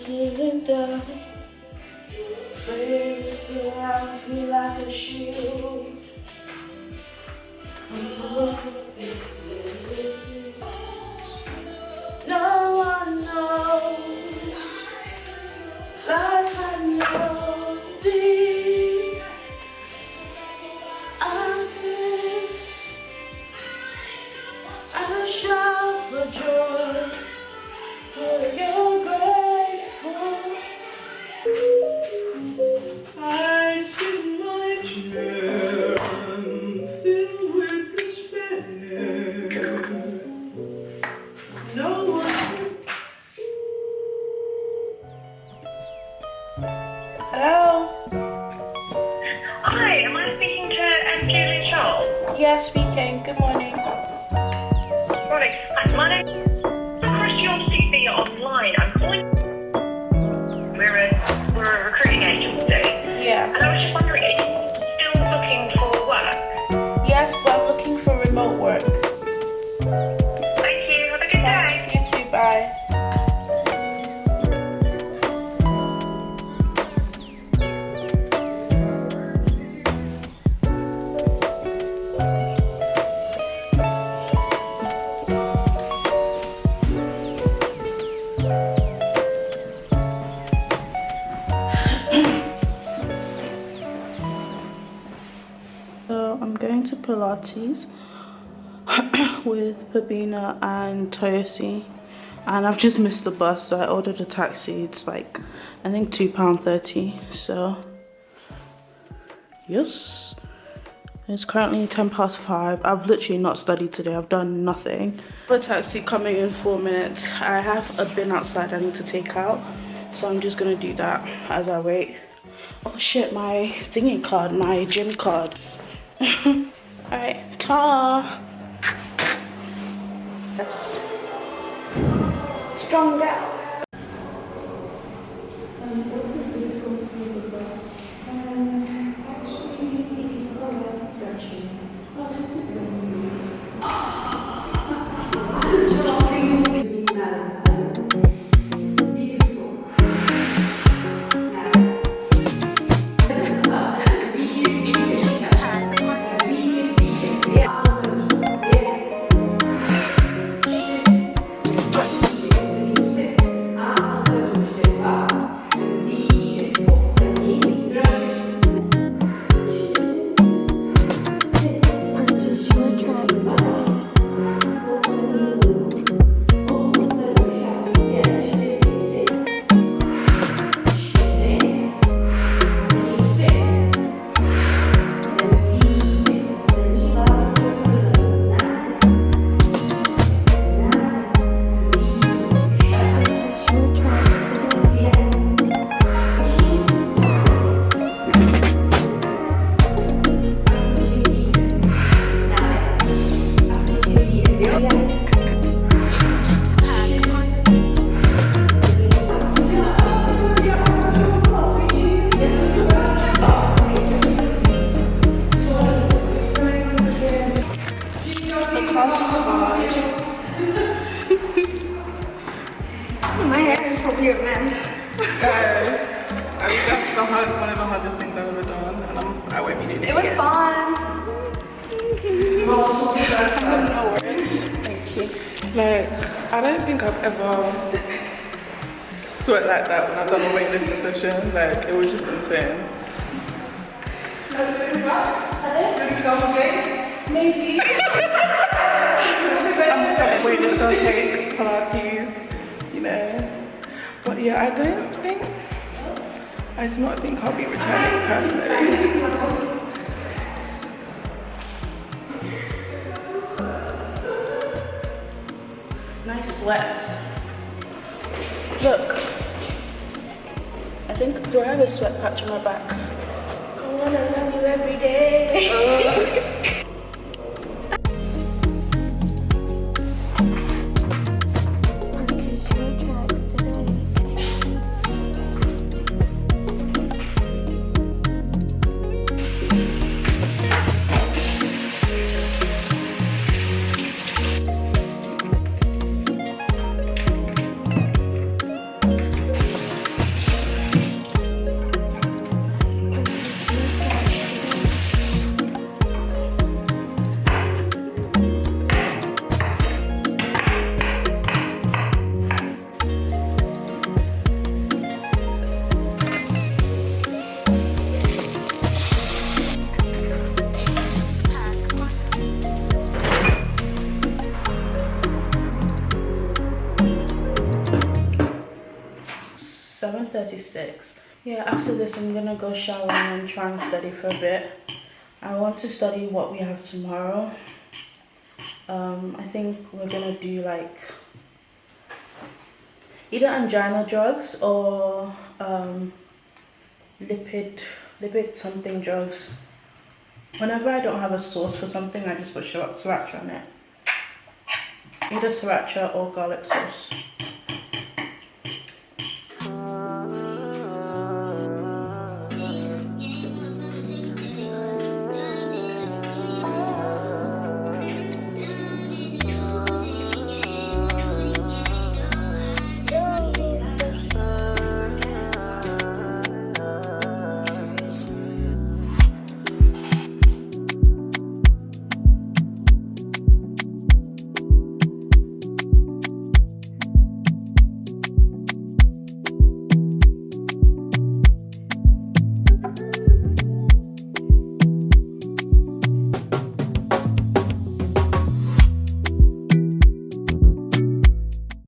and die. Fate surrounds me like a shield. No one knows like I know deep. I shout for joy, for you're grateful. I sit in my chair, I'm filled with despair. No one. Hello? Hi, am I speaking to Julie Charles? Yeah, speaking. Good morning. Morning. Hi, my name is Chris. Your CV online. I'm calling. We're a recruiting agency. Yeah. And I was just wondering, are you still looking for work? Yes, but I'm looking for remote work. Thank you. Have a good day. Thanks, you too. Bye. So I'm going to Pilates with Pabina and Toyosi, and I've just missed the bus, so I ordered a taxi. It's like, I think £2.30. So yes, it's currently 5:10. I've literally not studied today. I've done nothing. The taxi coming in 4 minutes. I have a bin outside I need to take out, so I'm just gonna do that as I wait. Oh shit, my thingy card, my gym card. Alright, ta. Yes. Strong out. What's the difficulty with that? Actually, it's because stretching. My hair is probably a mess. Guys, I mean that's one of the hardest things I've ever done, and I won't be doing it. It was fun. No worries. Thank you. Like, I don't think I've ever sweat like that when I've done a weightlifting session. Like, it was just insane. Maybe. Weightlifter takes Pilates, you know. But yeah, I do not think I'll be returning personally. Nice sweats. Look. I think, do I have a sweat patch on my back? I wanna love you every day. 7:36. Yeah, after this I'm gonna go shower and then try and study for a bit. I want to study what we have tomorrow. I think we're gonna do like either angina drugs or lipid something drugs. Whenever I don't have a sauce for something, I just put sriracha on it. Either sriracha or garlic sauce.